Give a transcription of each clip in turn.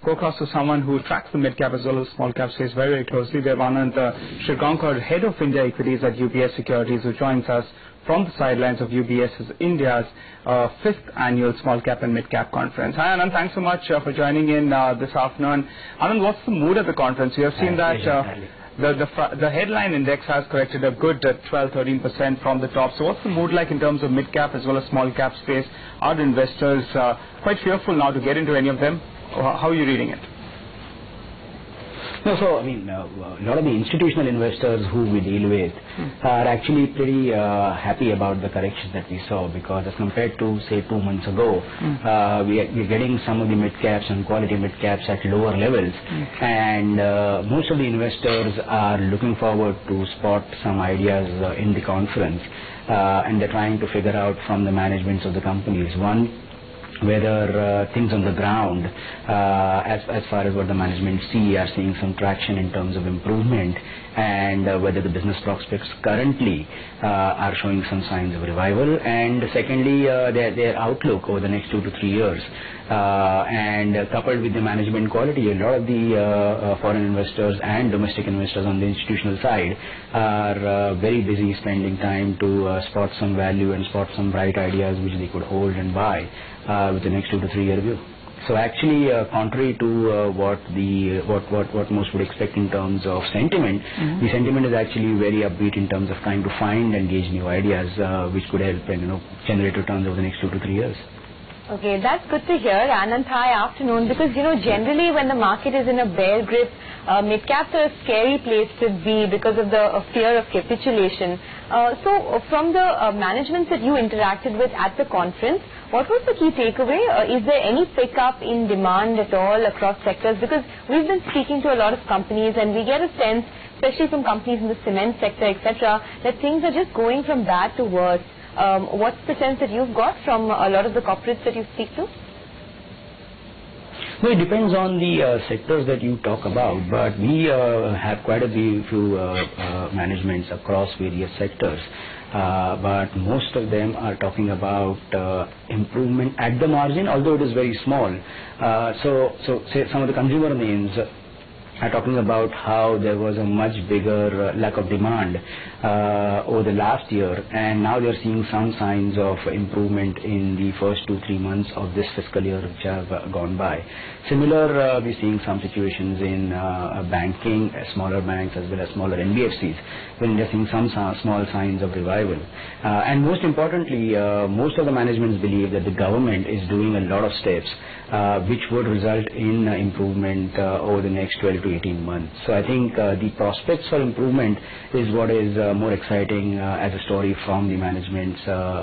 Co-across to someone who tracks the mid-cap as well as small-cap space very, very closely. We have Anand Shirgaonkar, Head of India Equities at UBS Securities, who joins us from the sidelines of UBS's India's 5th annual small-cap and mid-cap conference. Hi Anand, thanks so much for joining in this afternoon. Anand, what's the mood at the conference? You have seen that the headline index has corrected a good 12-13% from the top. So what's the mood like in terms of mid-cap as well as small-cap space? Are the investors quite fearful now to get into any of them? How are you reading it? No, so I mean, a lot of the institutional investors who we deal with are actually pretty happy about the correction that we saw, because as compared to say 2 months ago, we're getting some of the mid caps and quality mid caps at lower levels, and most of the investors are looking forward to spot some ideas in the conference, and they're trying to figure out from the managements of the companies, one, whether things on the ground, as far as what the management are seeing some traction in terms of improvement, and whether the business prospects currently are showing some signs of revival, and secondly, their outlook over the next 2 to 3 years. And coupled with the management quality, a lot of the foreign investors and domestic investors on the institutional side are very busy spending time to spot some value and spot some bright ideas which they could hold and buy with the next 2 to 3 year view. So actually, contrary to what most would expect in terms of sentiment, the sentiment is actually very upbeat in terms of trying to find and engage new ideas which could help and generate returns over the next 2 to 3 years. Okay, that's good to hear, Anand. Hi, afternoon. Because generally when the market is in a bear grip, mid-caps are a scary place to be because of the fear of capitulation. So from the managements that you interacted with at the conference, what was the key takeaway? Is there any pickup in demand at all across sectors? Because we've been speaking to a lot of companies and we get a sense, especially from companies in the cement sector, etc., that things are just going from bad to worse. What's the sense that you've got from a lot of the corporates that you speak to? No, it depends on the sectors that you talk about, but we have quite a few managements across various sectors. But most of them are talking about improvement at the margin, although it is very small. So say some of the consumer names are talking about how there was a much bigger lack of demand over the last year, and now they're seeing some signs of improvement in the first 2-3 months of this fiscal year which have gone by. Similar, we're seeing some situations in banking, smaller banks as well as smaller NBFCs, when they're seeing some small signs of revival. And most importantly, most of the managements believe that the government is doing a lot of steps which would result in improvement over the next 12 to 18 months. So I think the prospects for improvement is what is more exciting as a story from the managements,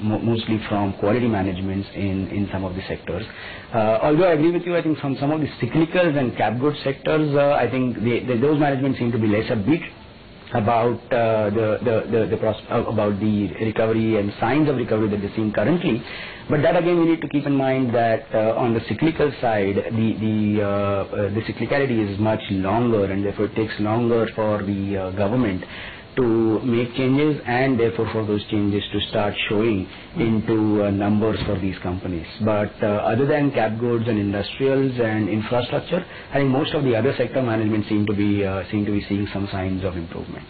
mostly from quality managements in some of the sectors. Although I agree with you, I think from some of the cyclicals and cap goods sectors, I think those managements seem to be less upbeat about about the recovery and signs of recovery that they're seeing currently. But that again, we need to keep in mind that on the cyclical side, the cyclicality is much longer, and therefore it takes longer for the government to make changes, and therefore for those changes to start showing into numbers for these companies. But other than cap goods and industrials and infrastructure, I think most of the other sector management seem to be seeing some signs of improvement.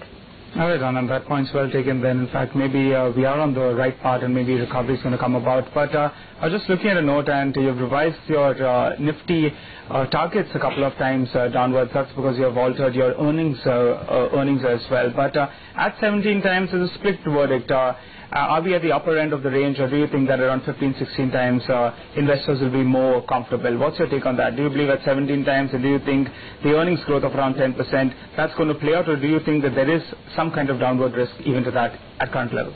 All right, Anand, that point's well taken then. In fact, maybe we are on the right path and maybe recovery is going to come about. But I was just looking at a note, and you've revised your Nifty targets a couple of times downwards. That's because you have altered your earnings as well. But at 17 times is a split verdict. Are we at the upper end of the range, or do you think that around 15-16 times investors will be more comfortable? What's your take on that? Do you believe at 17 times, and do you think the earnings growth of around 10%, that's going to play out, or do you think that there is some kind of downward risk even to that at current levels?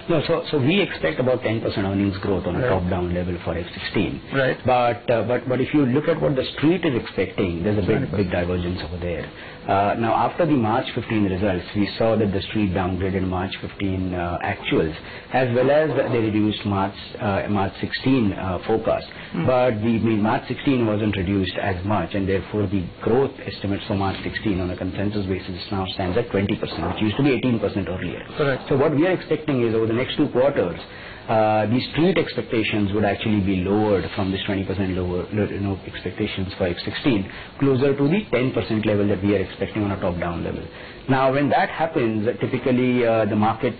No, so we expect about 10% earnings growth on a top-down level for F16. Right. But if you look at what the street is expecting, there's a big divergence over there. Now, after the March 15 results, we saw that the street downgraded March 15 actuals, as well as they reduced March 16 forecast. But the March 16 wasn't reduced as much, and therefore the growth estimates for March 16 on a consensus basis now stands at 20%, which used to be 18% earlier. Correct. So what we are expecting is over the next 2 quarters, the street expectations would actually be lowered from this 20% lower expectations for F16 closer to the 10% level that we are expecting on a top-down level. Now, when that happens, typically the market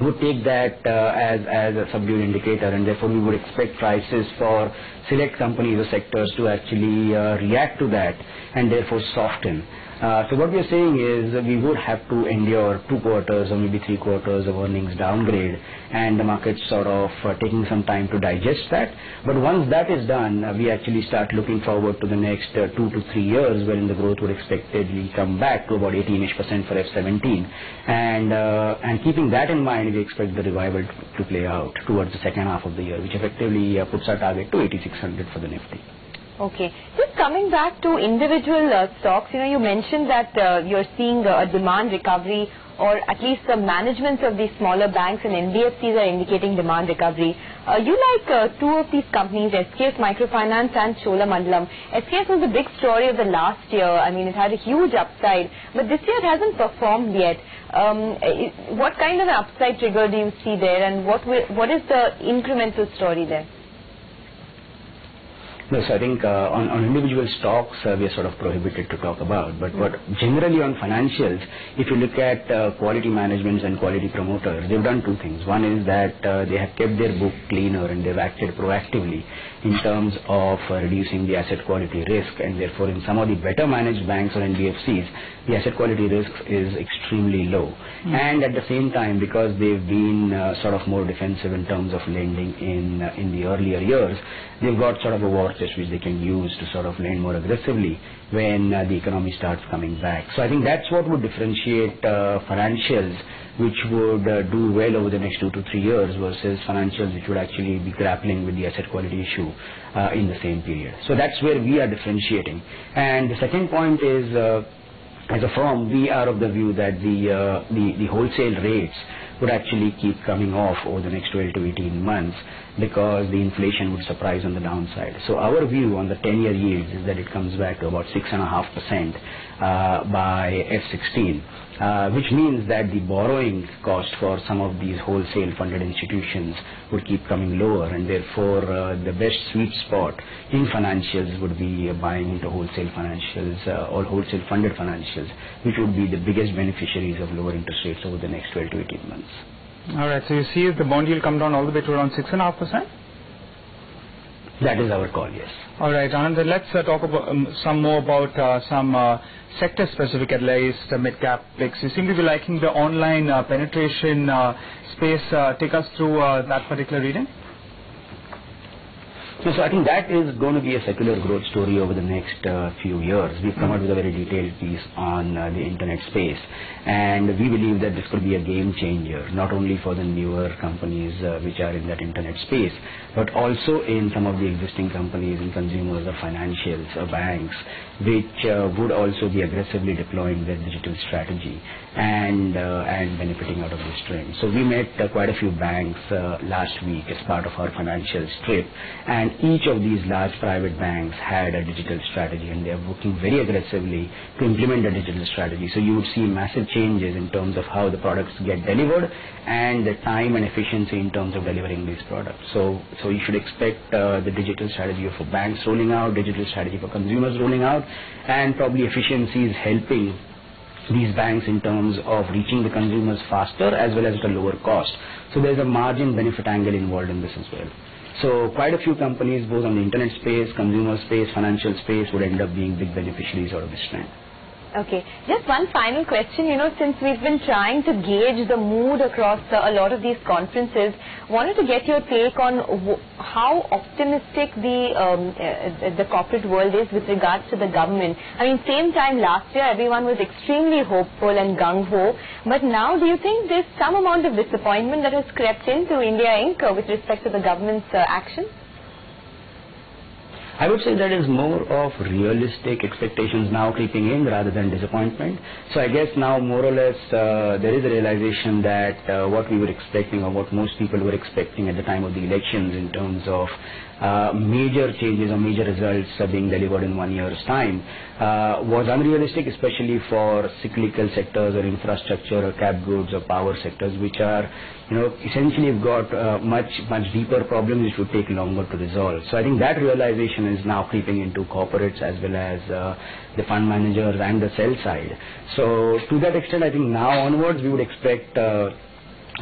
would take that as a subdued indicator, and therefore we would expect prices for select companies or sectors to actually react to that and therefore soften. So what we are saying is we would have to endure 2 quarters or maybe 3 quarters of earnings downgrade, and the market sort of taking some time to digest that. But once that is done, we actually start looking forward to the next 2 to 3 years, wherein the growth would expectedly come back to about 18% for F17. And keeping that in mind, we expect the revival to play out towards the second half of the year, which effectively puts our target to 8600 for the Nifty. Okay. Just coming back to individual stocks, you mentioned that you're seeing a demand recovery, or at least the managements of these smaller banks and NBFCs are indicating demand recovery. You like 2 of these companies, SKS Microfinance and Cholamandalam. SKS was the big story of the last year. I mean, it had a huge upside, but this year it hasn't performed yet. What kind of an upside trigger do you see there, and what is the incremental story there? No, so I think on individual stocks we are sort of prohibited to talk about, but generally on financials, if you look at quality managements and quality promoters, they've done 2 things. One is that they have kept their book cleaner and they've acted proactively in terms of reducing the asset quality risk, and therefore in some of the better managed banks or NBFCs, the asset quality risk is extremely low. And at the same time, because they've been sort of more defensive in terms of lending in the earlier years, they've got sort of a war chest which they can use to sort of lend more aggressively when the economy starts coming back. So I think that's what would differentiate financials which would do well over the next 2 to 3 years versus financials which would actually be grappling with the asset quality issue in the same period. So that's where we are differentiating. And the second point is, as a firm, we are of the view that the wholesale rates would actually keep coming off over the next 12 to 18 months because the inflation would surprise on the downside. So our view on the 10-year yield is that it comes back to about 6.5% by F16, which means that the borrowing cost for some of these wholesale funded institutions would keep coming lower, and therefore the best sweet spot in financials would be buying into wholesale financials or wholesale funded financials, which would be the biggest beneficiaries of lower interest rates over the next 12 to 18 months. All right, so you see the bond yield come down all the way to around 6.5%? That is our call, yes. All right, Anand, let's talk about some more about some sector-specific, at least mid-cap picks. You seem to be liking the online penetration space. Take us through that particular reading. So I think that is going to be a secular growth story over the next few years. We've come out with a very detailed piece on the internet space, and we believe that this could be a game changer, not only for the newer companies which are in that internet space, but also in some of the existing companies in consumers or financials or banks, which would also be aggressively deploying their digital strategy and benefiting out of this trend. So we met quite a few banks last week as part of our financials trip, and each of these large private banks had a digital strategy, and they are working very aggressively to implement a digital strategy. So you would see massive changes in terms of how the products get delivered and the time and efficiency in terms of delivering these products. So you should expect the digital strategy for banks rolling out, digital strategy for consumers rolling out, and probably efficiencies helping these banks in terms of reaching the consumers faster as well as at a lower cost. So there's a margin benefit angle involved in this as well. So quite a few companies, both on the internet space, consumer space, financial space, would end up being big beneficiaries out of this trend. Okay, just one final question. Since we've been trying to gauge the mood across a lot of these conferences, wanted to get your take on how optimistic the corporate world is with regards to the government. I mean, same time last year, everyone was extremely hopeful and gung-ho, but now do you think there's some amount of disappointment that has crept into India Inc. With respect to the government's action? I would say that is more of realistic expectations now creeping in rather than disappointment. So I guess now more or less there is a realization that what we were expecting or what most people were expecting at the time of the elections in terms of major changes or major results being delivered in 1 year's time was unrealistic, especially for cyclical sectors or infrastructure or cap goods or power sectors, which are, essentially have got much deeper problems which would take longer to resolve. So I think that realization is now creeping into corporates as well as the fund managers and the sell side. So to that extent, I think now onwards we would expect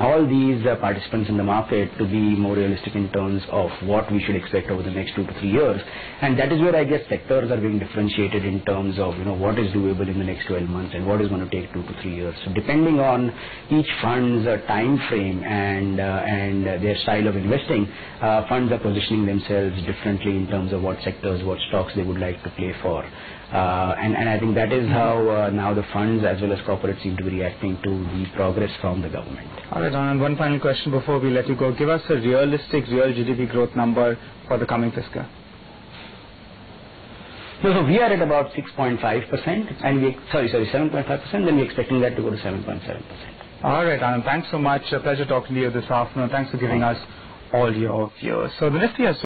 all these participants in the market to be more realistic in terms of what we should expect over the next 2 to 3 years. And that is where I guess sectors are being differentiated in terms of, what is doable in the next 12 months and what is going to take 2 to 3 years. So depending on each fund's time frame and their style of investing, funds are positioning themselves differently in terms of what sectors, what stocks they would like to play for. And I think that is how now the funds as well as corporates seem to be reacting to the progress from the government. All right, Anand, one final question before we let you go. Give us a realistic real GDP growth number for the coming fiscal. So we are at about 6.5%, and 7.5%, then we're expecting that to go to 7.7%. All right, Anand, thanks so much. A pleasure talking to you this afternoon. Thanks for giving us all your views. So the Nifty has